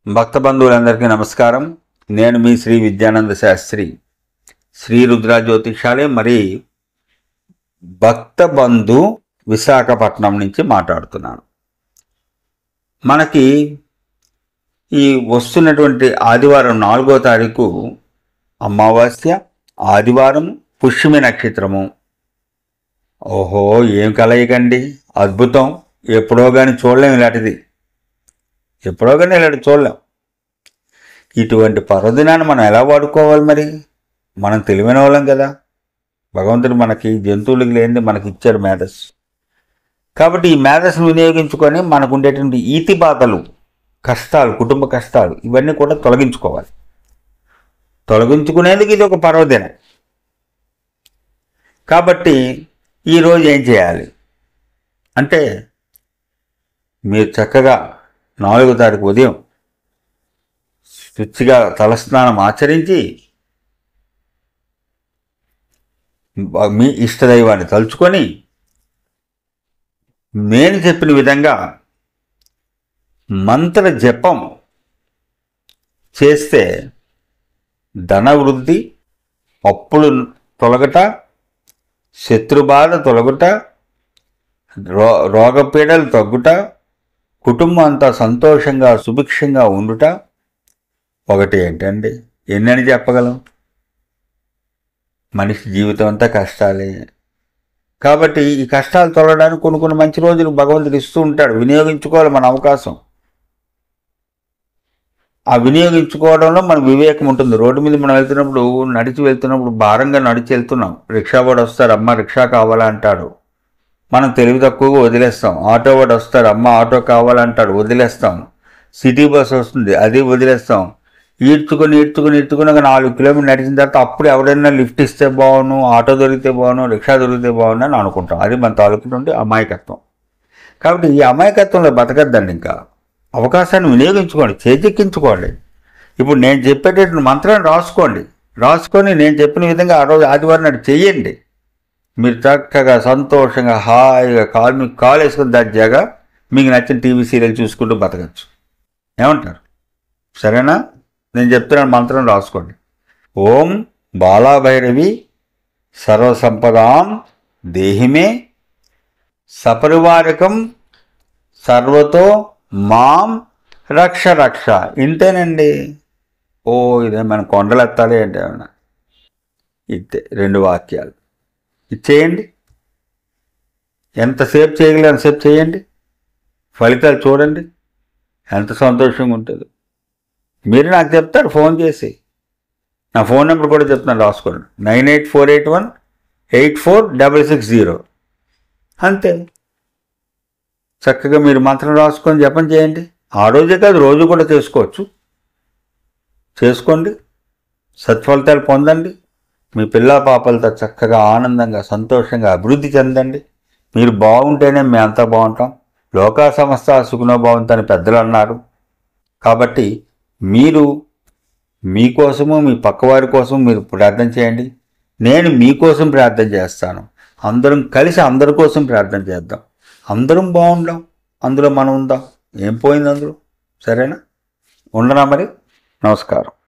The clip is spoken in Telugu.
భక్త బంధువులందరికీ నమస్కారం. నేను మీ శ్రీ విద్యానంద శాస్త్రి, శ్రీ రుద్ర జ్యోతిషాలే మరి భక్త బంధు విశాఖపట్నం నుంచి మాట్లాడుతున్నాను. మనకి ఈ వస్తున్నటువంటి ఆదివారం 4వ తారీఖు అమావాస్య, ఆదివారం, పుష్యమి నక్షత్రము. ఓహో, ఏం కలయికండి, అద్భుతం. ఎప్పుడో కానీ చూడలేము ఇలాంటిది, ఎప్పుడో కానీ ఇలాంటి చూడలేం. ఇటువంటి పర్వదినాన్ని మనం ఎలా వాడుకోవాలి? మరి మనం తెలివైన వాళ్ళం కదా, భగవంతుడు మనకి జంతువులకు లేనిది మనకి ఇచ్చాడు మేధస్సు. కాబట్టి ఈ మేధస్సును వినియోగించుకొని మనకు ఉండేటువంటి ఈతి బాధలు, కష్టాలు, కుటుంబ కష్టాలు ఇవన్నీ కూడా తొలగించుకోవాలి. తొలగించుకునేందుకు ఇది ఒక పర్వదినం. కాబట్టి ఈరోజు ఏం చేయాలి అంటే, మీరు చక్కగా 4వ తారీఖు ఉదయం శుచిగా తలస్నానం ఆచరించి మీ ఇష్టదైవాన్ని తలుచుకొని నేను చెప్పిన విధంగా మంత్ర జపం చేస్తే ధనవృద్ధి, అప్పులు తొలగట, శత్రుబాధ తొలగుట, రోగపీడలు తగ్గుట, కుటుంబం అంతా సంతోషంగా సుభిక్షంగా ఉండుట. ఒకటి ఏంటండి, ఎన్నని చెప్పగలం? మనిషి జీవితం అంతా కష్టాలే. కాబట్టి ఈ కష్టాలు తొలగడానికి కొన్ని మంచి రోజులు భగవంతుడు ఇస్తూ ఉంటాడు. వినియోగించుకోవాలి మన అవకాశం. ఆ వినియోగించుకోవడంలో మన వివేకం ఉంటుంది. రోడ్డు మీద మనం వెళ్తున్నప్పుడు, నడిచి వెళ్తున్నప్పుడు, భారంగా నడిచి వెళ్తున్నాం, రిక్షా వాడు వస్తాడు, అమ్మ రిక్షా కావాలా అంటాడు, మనం తెలివి తక్కువగా వదిలేస్తాం. ఆటో వాడు వస్తాడు, అమ్మ ఆటో కావాలంటాడు, వదిలేస్తాం. సిటీ బస్ వస్తుంది, అది వదిలేస్తాం. ఈడ్చుకొని ఒక 4 కిలోమీటర్లు నడిచిన తర్వాత అప్పుడు ఎవరైనా లిఫ్ట్ ఇస్తే బాగును, ఆటో దొరికితే బాగును, రిక్షా దొరికితే బాగును అని అనుకుంటాం. అది మన తాలూకు నుండి అమాయకత్వం. కాబట్టి ఈ అమాయకత్వంలో బతకద్దండి. ఇంకా అవకాశాన్ని వినియోగించుకోండి, చేజెక్కించుకోండి. ఇప్పుడు నేను చెప్పేటటువంటి మంత్రాన్ని రాసుకొని నేను చెప్పిన విధంగా ఆ రోజు ఆదివారం నాడు చెయ్యండి. మీరు చక్కగా సంతోషంగా హాయిగా కాలు వేసుకుని దర్జాగా మీకు నచ్చిన టీవీ సీరియల్ చూసుకుంటూ బతకచ్చు. ఏమంటారు? సరేనా? నేను చెప్తున్నాను, మంత్రం రాసుకోండి. ఓం బాలాభైరవి సర్వసంపదాం దేహిమే సపరివారకం సర్వతో మాం రక్ష రక్ష. ఇంతేనండి. ఓ, ఇదే మన కొండలు ఎత్తాలి అంటే ఏమన్నా? ఇంతే, 2 వాక్యాలు ఇచ్చేయండి. ఎంతసేపు చేయగలరు అంతసేపు చేయండి. ఫలితాలు చూడండి, ఎంత సంతోషంగా ఉంటుందో. మీరు నాకు చెప్తారు ఫోన్ చేసి. నా ఫోన్ నెంబర్ కూడా చెప్తాను, రాసుకోండి. 9848184660. అంతే. చక్కగా మీరు మంత్రం రాసుకొని జపం చేయండి. ఆ రోజే కాదు, రోజు కూడా చేసుకోండి. సత్ఫలితాలు పొందండి. మీ పిల్ల పాపలతో చక్కగా ఆనందంగా సంతోషంగా అభివృద్ధి చెందండి. మీరు బాగుంటేనే మేము అంతా బాగుంటాం. లోకా సమస్త సుఖనో భవంతు పెద్దలు అన్నారు. కాబట్టి మీరు మీకోసము, మీ పక్కవారి కోసం మీరు ప్రార్థన చేయండి. నేను మీకోసం ప్రార్థన చేస్తాను. అందరం కలిసి అందరి కోసం ప్రార్థన చేద్దాం. అందరం బాగుందాం, అందులో మనం ఉందాం. ఏం పోయింది అందులో? సరేనా? ఉండనా మరి? నమస్కారం.